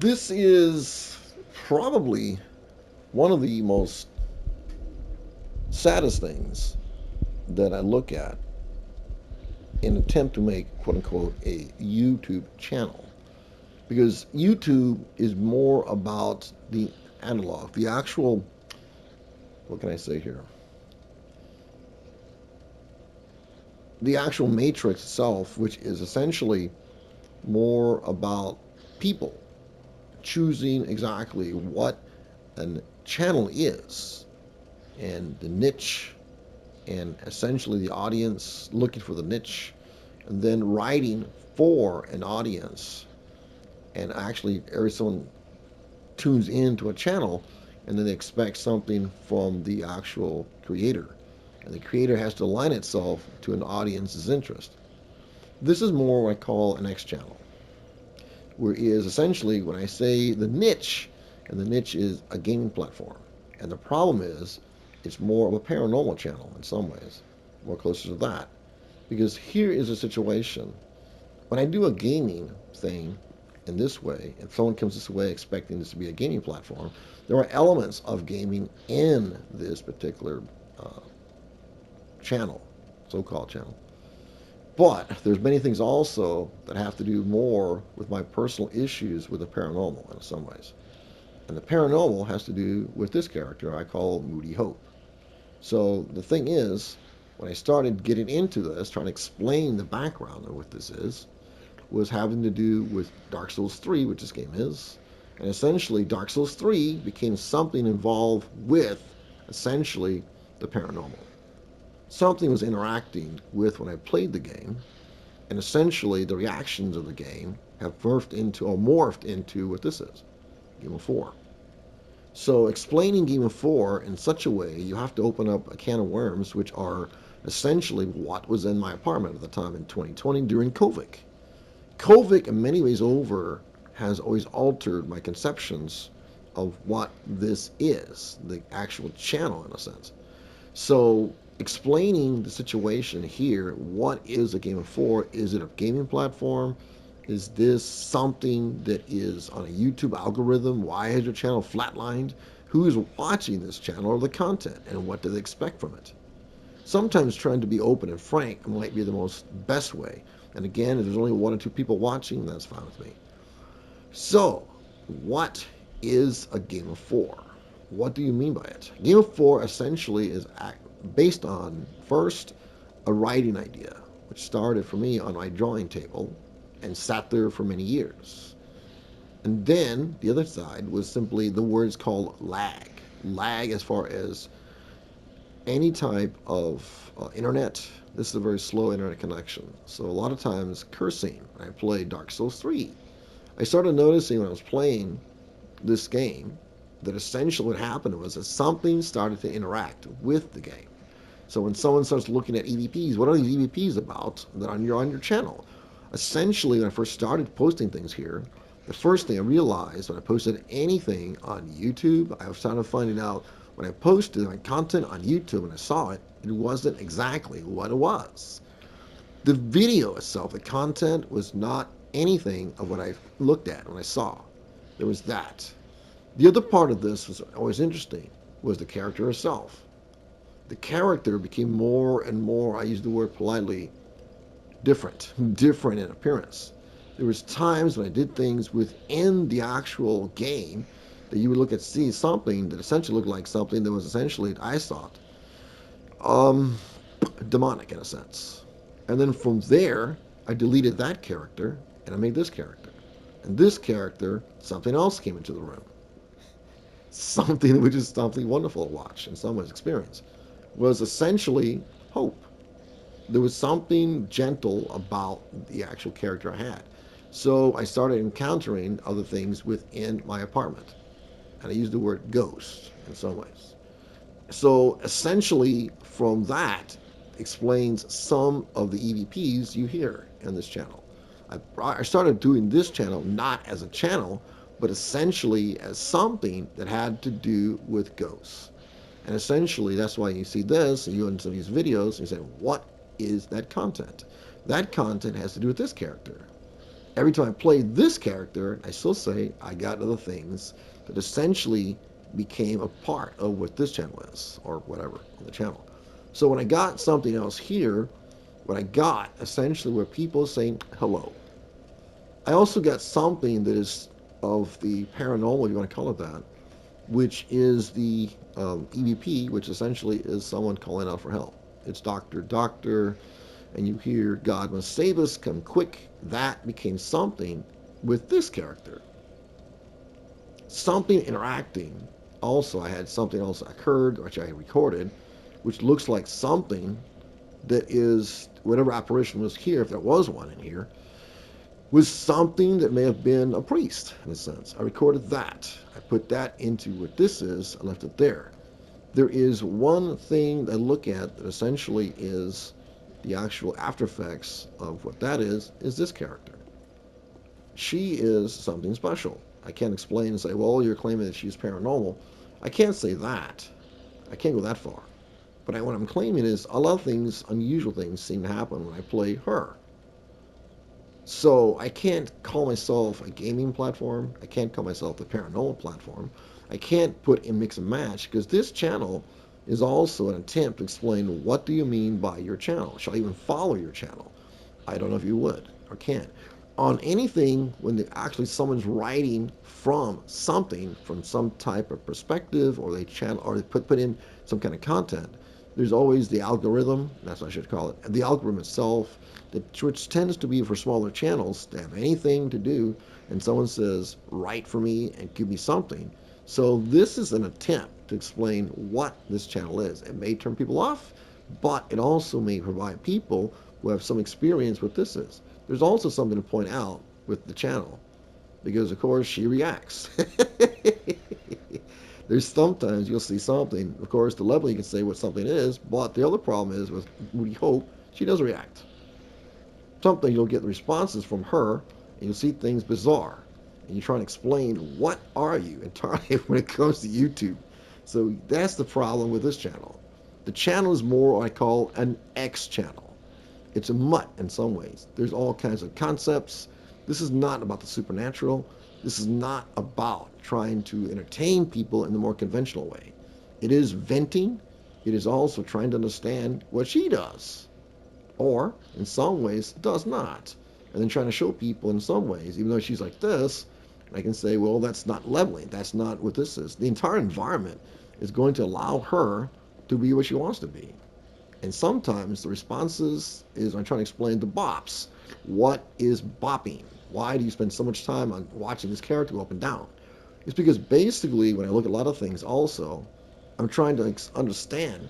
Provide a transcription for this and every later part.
This is probably one of the most saddest things that I look at in an attempt to make quote unquote a YouTube channel. Because YouTube is more about the analog, the actual, what can I say here? The actual matrix itself, which is essentially more about people choosing exactly what a channel is and the niche and essentially the audience looking for the niche and then writing for an audience and actually every someone tunes into a channel and then they expect something from the actual creator and the creator has to align itself to an audience's interest. This is more what I call an X channel, where is essentially when I say the niche, and the niche is a gaming platform. And the problem is it's more of a paranormal channel in some ways, more closer to that. Because here is a situation. When I do a gaming thing in this way, and someone comes this way expecting this to be a gaming platform, there are elements of gaming in this particular uh, channel, so-called channel. But there's many things also that have to do more with my personal issues with the paranormal in some ways. And the paranormal has to do with this character I call Moody Hope. So the thing is, when I started getting into this, trying to explain the background of what this is, was having to do with Dark Souls 3, which this game is. And essentially, Dark Souls 3 became something involved with essentially the paranormal. Something was interacting with when I played the game, and essentially the reactions of the game have morphed into what this is, Game of 4. So explaining Game of 4 in such a way, you have to open up a can of worms, which are essentially what was in my apartment at the time in 2020 during COVID. COVID, in many ways over, has always altered my conceptions of what this is, the actual channel in a sense. So explaining the situation here, what is a Game of 4? Is it a gaming platform? Is this something that is on a YouTube algorithm? Why is your channel flatlined? Who is watching this channel or the content, and what do they expect from it? Sometimes trying to be open and frank might be the most best way. And again, if there's only one or two people watching, that's fine with me. So, what is a Game of 4? What do you mean by it? Game of 4 essentially is based on, first, a writing idea, which started for me on my drawing table and sat there for many years. And then the other side was simply the words called lag. Lag as far as any type of internet. This is a very slow internet connection. So a lot of times cursing. I played Dark Souls 3. I started noticing when I was playing this game that essentially what happened was that something started to interact with the game. So when someone starts looking at EVPs, what are these EVPs about that on your channel? Essentially, when I first started posting things here, the first thing I realized when I posted anything on YouTube, I started finding out when I posted my content on YouTube and I saw it, it wasn't exactly what it was. The video itself, the content, was not anything of what I looked at when I saw. There was that. The other part of this was always interesting was the character herself. The character became more and more, I use the word politely, different in appearance. There was times when I did things within the actual game that you would look at see something that essentially looked like something that was essentially, I thought, um, demonic in a sense. And then from there, I deleted that character and I made this character. And this character, something else came into the room. Something which is something wonderful to watch and someone's experience was essentially hope. There was something gentle about the actual character I had. So I started encountering other things within my apartment. And I use the word ghost in some ways. So essentially, from that explains some of the EVPs you hear in this channel. I started doing this channel not as a channel, but essentially as something that had to do with ghosts. And essentially, that's why you see this, and you in some of these videos, and you say, what is that content? That content has to do with this character. Every time I play this character, I still say I got other things that essentially became a part of what this channel is, or whatever on the channel. So when I got something else here, what I got essentially were people saying hello. I also got something that is of the paranormal, if you want to call it that, which is the EVP, which essentially is someone calling out for help. It's doctor, doctor, and you hear God must save us, come quick. That became something with this character. Something interacting. Also, I had something else occurred, which I recorded, which looks like something that is whatever apparition was here, if there was one in here, was something that may have been a priest in a sense. I recorded that. I put that into what this is. I left it there. There is one thing I look at that essentially is the actual after effects of what that is this character. She is something special. I can't explain and say, well, you're claiming that she's paranormal. I can't say that. I can't go that far. But what I'm claiming is a lot of things, unusual things, seem to happen when I play her. So I can't call myself a gaming platform. I can't call myself a paranormal platform. I can't put in mix and match because this channel is also an attempt to explain what do you mean by your channel. Shall I even follow your channel? I don't know if you would or can. On anything when actually someone's writing from something, from some type of perspective, or they channel or they put in some kind of content, there's always the algorithm. That's what I should call it. The algorithm itself, which tends to be for smaller channels to have anything to do, and someone says write for me and give me something. So this is an attempt to explain what this channel is. It may turn people off, but it also may provide people who have some experience with this is. There's also something to point out with the channel because, of course, she reacts. There's sometimes you'll see something. Of course, the level you can say what something is, but the other problem is with Moody Hope, she does react. Something you'll get responses from her, and you'll see things bizarre, and you try and explain what are you entirely when it comes to YouTube. So that's the problem with this channel. The channel is more what I call an X channel. It's a mutt in some ways. There's all kinds of concepts. This is not about the supernatural. This is not about trying to entertain people in the more conventional way. It is venting. It is also trying to understand what she does, or in some ways does not. And then trying to show people in some ways, even though she's like this, I can say, well, that's not leveling. That's not what this is. The entire environment is going to allow her to be what she wants to be. And sometimes the responses is I'm trying to explain the bops. What is bopping? Why do you spend so much time on watching this character go up and down? It's because basically when I look at a lot of things also, I'm trying to understand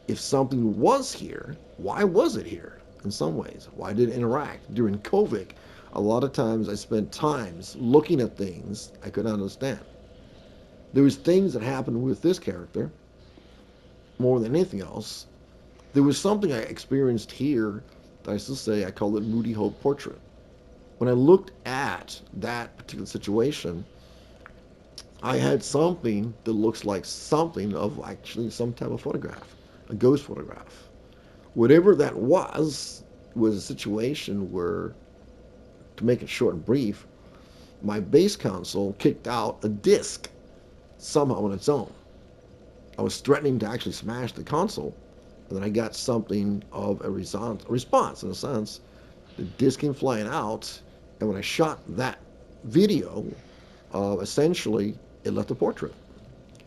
if something was here, why was it here in some ways? Why did it interact? During COVID, a lot of times I spent times looking at things I couldn't understand. There was things that happened with this character more than anything else. There was something I experienced here that I still say I call it Moody Hope portrait. When I looked at that particular situation, I had something that looks like something of actually some type of photograph, a ghost photograph. Whatever that was a situation where, to make it short and brief, my base console kicked out a disc somehow on its own. I was threatening to actually smash the console, and then I got something of a response in a sense. The disc came flying out, and when I shot that video, essentially it left a portrait,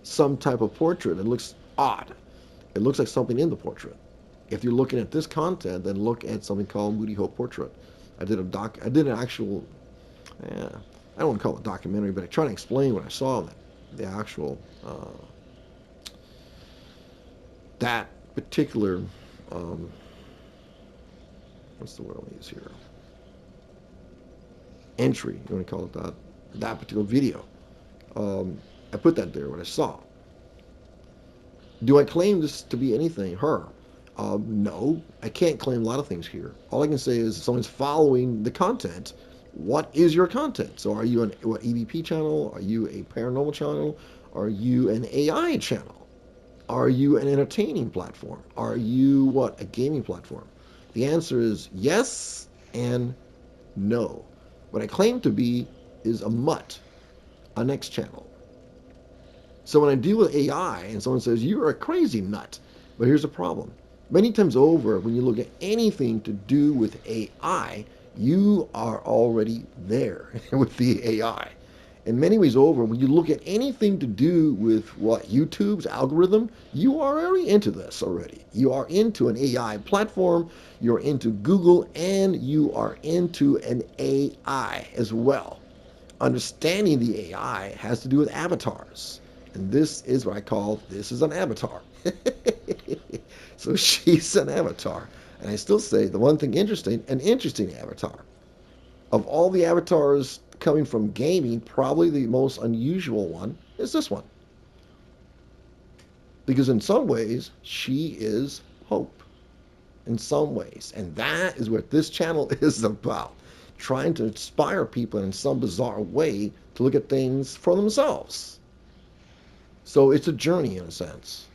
some type of portrait. It looks odd. It looks like something in the portrait. If you're looking at this content, then look at something called Moody Hope Portrait. I did an actual. I don't want to call it a documentary, but I try to explain what I saw. The actual that particular what's the word I'll use here? Entry. You want to call it that? That particular video. I put that there. What I saw. Do I claim this to be anything? Her? No, I can't claim a lot of things here. All I can say is if someone's following the content. What is your content? So are you an EVP channel? Are you a paranormal channel? Are you an AI channel? Are you an entertaining platform? Are you what? A gaming platform? The answer is yes and no. What I claim to be is a mutt, a next channel. So when I deal with AI and someone says, you're a crazy nut, but here's the problem. Many times over, when you look at anything to do with AI, you are already there with the AI. In many ways over, when you look at anything to do with what YouTube's algorithm, you are already into this already. You are into an AI platform, you're into Google, and you are into an AI as well. Understanding the AI has to do with avatars. And this is what I call this is an avatar. So she's an avatar. And I still say the one thing interesting, an interesting avatar. Of all the avatars coming from gaming, probably the most unusual one is this one. Because in some ways, she is hope. In some ways. And that is what this channel is about. Trying to inspire people in some bizarre way to look at things for themselves. So it's a journey in a sense.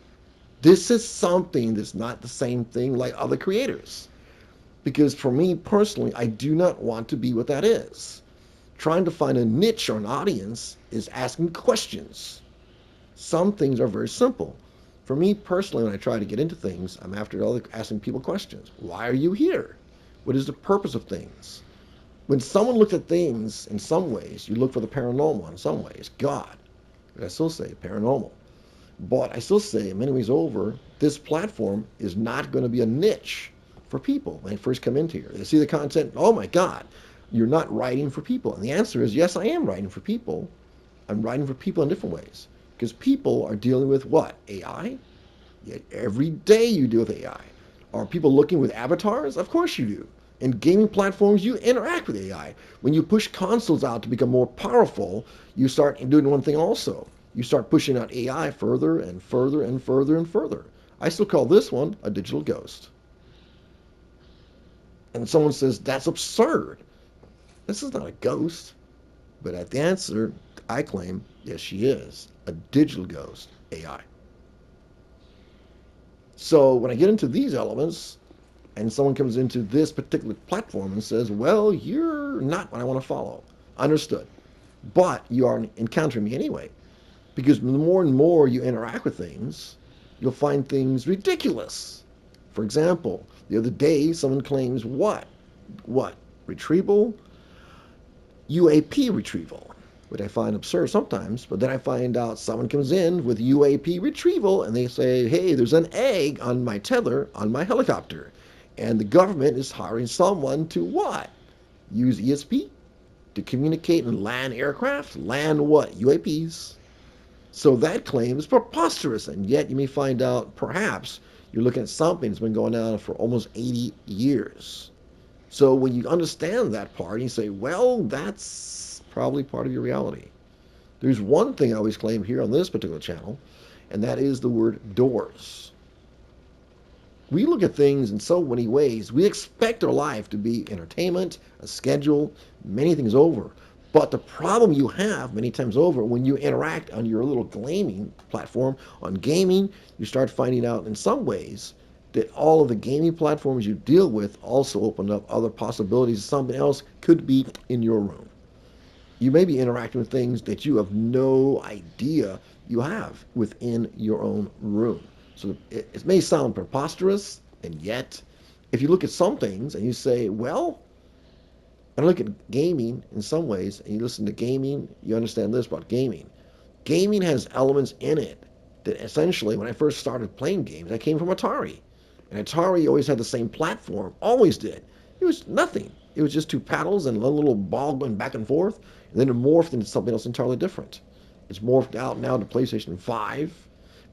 This is something that's not the same thing like other creators. Because for me personally, I do not want to be what that is. Trying to find a niche or an audience is asking questions. Some things are very simple. For me personally, when I try to get into things, I'm after asking people questions. Why are you here? What is the purpose of things? When someone looks at things in some ways, you look for the paranormal in some ways, God. But I still say paranormal. But I still say, in many ways over, this platform is not going to be a niche for people when they first come into here. They see the content, oh my God, you're not writing for people. And the answer is, yes, I am writing for people. I'm writing for people in different ways. Because people are dealing with what? AI? Yet every day you deal with AI. Are people looking with avatars? Of course you do. In gaming platforms, you interact with AI. When you push consoles out to become more powerful, you start doing one thing also. You start pushing out AI further and further and further and further. I still call this one a digital ghost. And someone says, that's absurd. This is not a ghost. But at the answer, I claim, yes, she is a digital ghost, AI. So when I get into these elements, and someone comes into this particular platform and says, well, you're not what I want to follow. Understood. But you are encountering me anyway. Because the more and more you interact with things, you'll find things ridiculous. For example, the other day, someone claims what? What? Retrieval? UAP retrieval, which I find absurd sometimes, but then I find out someone comes in with UAP retrieval and they say, hey, there's an egg on my tether on my helicopter. And the government is hiring someone to what? Use ESP to communicate and land aircraft? Land what? UAPs. So that claim is preposterous, and yet you may find out perhaps you're looking at something that's been going on for almost 80 years. So when you understand that part, you say, well, that's probably part of your reality. There's one thing I always claim here on this particular channel, and that is the word doors. We look at things in so many ways. We expect our life to be entertainment, a schedule, many things over. But the problem you have many times over when you interact on your little gaming platform, on gaming, you start finding out in some ways that all of the gaming platforms you deal with also open up other possibilities. Something else could be in your room. You may be interacting with things that you have no idea you have within your own room. So it may sound preposterous, and yet, if you look at some things and you say, well, I look at gaming in some ways, and you listen to gaming, you understand this about gaming. Gaming has elements in it that essentially, when I first started playing games, I came from Atari. And Atari always had the same platform, always did. It was nothing. It was just two paddles and a little ball going back and forth, and then it morphed into something else entirely different. It's morphed out now to PlayStation 5,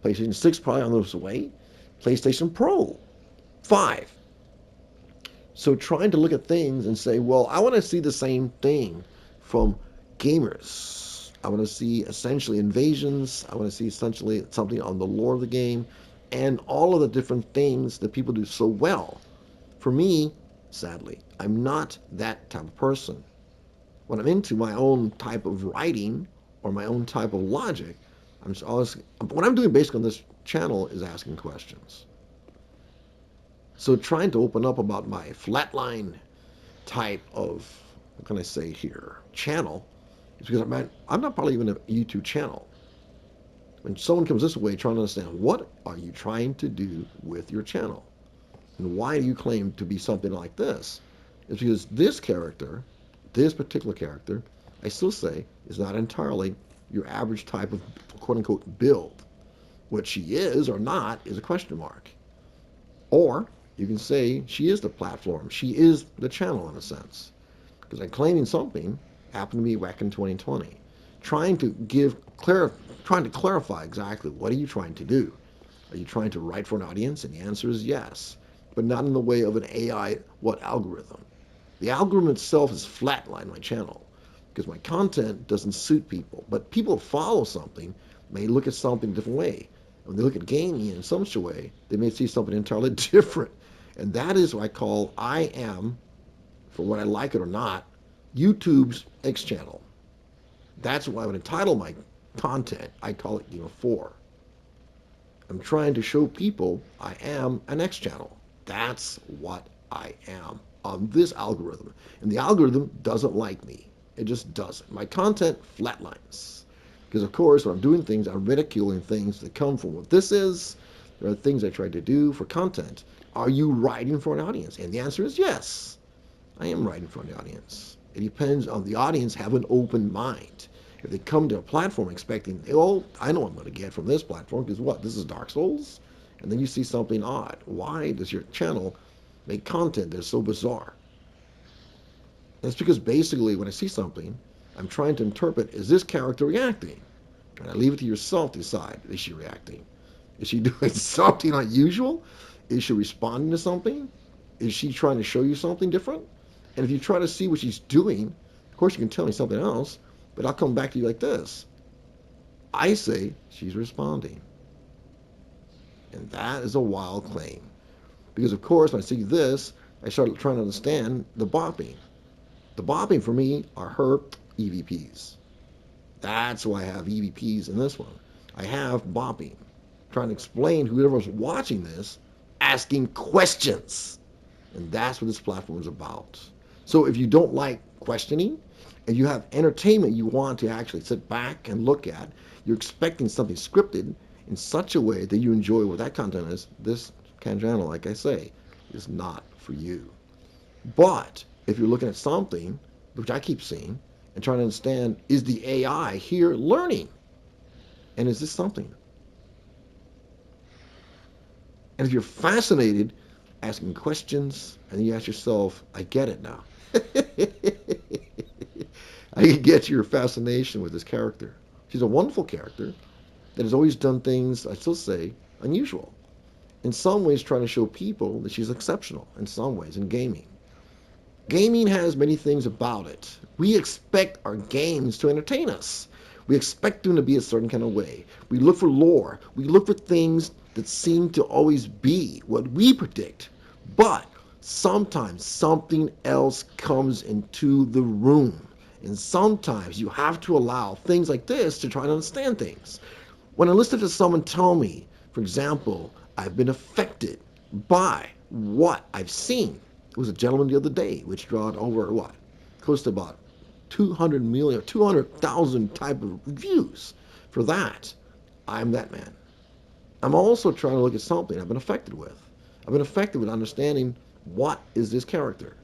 PlayStation 6 probably on this way, PlayStation Pro 5. So trying to look at things and say, well, I want to see the same thing from gamers. I want to see essentially invasions. I want to see essentially something on the lore of the game and all of the different things that people do so well. For me, sadly, I'm not that type of person. When I'm into my own type of writing or my own type of logic, I'm just always, what I'm doing basically on this channel is asking questions. So trying to open up about my flatline type of what can I say here, channel, is because I'm not probably even a YouTube channel. When someone comes this way trying to understand what are you trying to do with your channel and why do you claim to be something like this, it's because this character, this particular character, I still say is not entirely your average type of quote unquote build. What she is or not is a question mark. Or you can say she is the platform. She is the channel in a sense. Because I'm claiming something happened to me back in 2020. Trying to trying to clarify exactly what are you trying to do. Are you trying to write for an audience? And the answer is yes, but not in the way of an AI what algorithm. The algorithm itself is flatline my channel because my content doesn't suit people. But people follow something may look at something a different way. When they look at gaming in some way, they may see something entirely different. And that is what I call I am, for what I like it or not, YouTube's X channel. That's what I would entitle my content. I call it Game of 4. I'm trying to show people I am an X channel. That's what I am on this algorithm. And the algorithm doesn't like me. It just doesn't. My content flatlines. Because, of course, when I'm doing things, I'm ridiculing things that come from what this is. There are things I try to do for content. Are you writing for an audience? And the answer is yes. I am writing for the audience. It depends on the audience have an open mind. If they come to a platform expecting, oh, I know what I'm going to get from this platform because what? This is Dark Souls? And then you see something odd. Why does your channel make content that's so bizarre? That's because basically when I see something, I'm trying to interpret, is this character reacting? And I leave it to yourself to decide, is she reacting? Is she doing something unusual? Is she responding to something? Is she trying to show you something different? And if you try to see what she's doing, of course you can tell me something else, but I'll come back to you like this. I say she's responding. And that is a wild claim. Because, of course, when I see this, I start trying to understand the bopping. The bopping for me are her EVPs. That's why I have EVPs in this one. I have bopping. Trying to explain to whoever's watching this, asking questions. And that's what this platform is about. So if you don't like questioning and you have entertainment you want to actually sit back and look at, you're expecting something scripted in such a way that you enjoy what that content is, this channel, like I say, is not for you. But if you're looking at something, which I keep seeing, and trying to understand, is the AI here learning? And is this something? And if you're fascinated, asking questions, and then you ask yourself, I get it now. I get your fascination with this character. She's a wonderful character that has always done things, I still say, unusual. In some ways, trying to show people that she's exceptional, in some ways, in gaming. Gaming has many things about it. We expect our games to entertain us. We expect them to be a certain kind of way. We look for lore. We look for things that seem to always be what we predict. But sometimes something else comes into the room. And sometimes you have to allow things like this to try to understand things. When I listen to someone tell me, for example, I've been affected by what I've seen. It was a gentleman the other day which drawed over what? Close to about 200 million, 200,000 type of views. For that, I'm that man. I'm also trying to look at something I've been affected with. I've been affected with understanding what is this character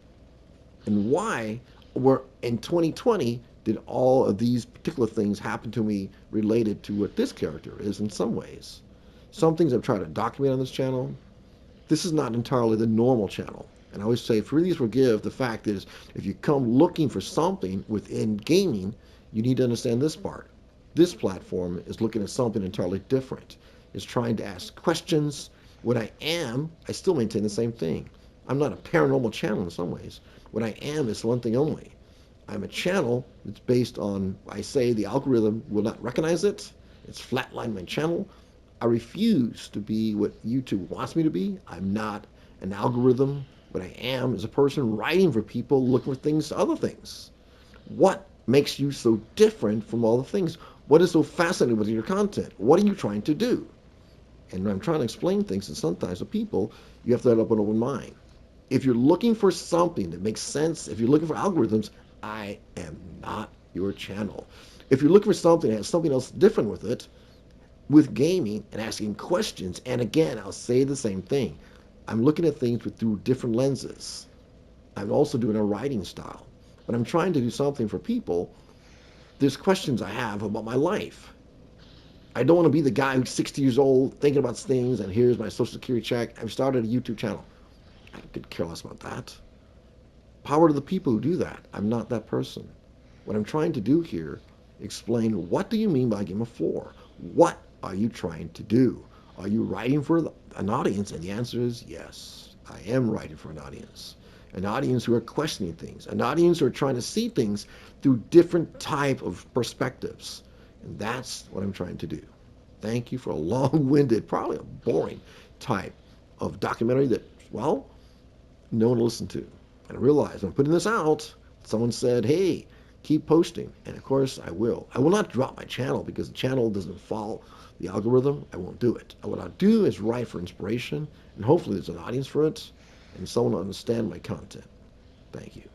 and why were in 2020 did all of these particular things happen to me related to what this character is in some ways. Some things I've tried to document on this channel. This is not entirely the normal channel. And I always say, freely forgive. The fact is, if you come looking for something within gaming, you need to understand this part. This platform is looking at something entirely different. It's trying to ask questions. What I am, I still maintain the same thing. I'm not a paranormal channel in some ways. What I am is one thing only. I'm a channel that's based on, I say the algorithm will not recognize it. It's flatline my channel. I refuse to be what YouTube wants me to be. I'm not an algorithm. What I am is a person writing for people, looking for things, other things. What makes you so different from all the things? What is so fascinating with your content? What are you trying to do? And when I'm trying to explain things, and sometimes to people, you have to have an open mind. If you're looking for something that makes sense, if you're looking for algorithms, I am not your channel. If you're looking for something that has something else different with it, with gaming and asking questions, and again, I'll say the same thing. I'm looking at things through different lenses. I'm also doing a writing style. But I'm trying to do something for people. There's questions I have about my life. I don't want to be the guy who's 60 years old thinking about things and here's my social security check. I've started a YouTube channel. I could care less about that. Power to the people who do that. I'm not that person. What I'm trying to do here, explain what do you mean by Game of 4? What are you trying to do? Are you writing for an audience? And the answer is yes. I am writing for an audience who are questioning things, an audience who are trying to see things through different type of perspectives. And that's what I'm trying to do. Thank you for a long-winded, probably a boring type of documentary that, well, no one will listen to. And I realized I'm putting this out. Someone said, hey, keep posting. And of course, I will. I will not drop my channel because the channel doesn't follow the algorithm. I won't do it. What I'll do is write for inspiration, and hopefully there's an audience for it, and someone will understand my content. Thank you.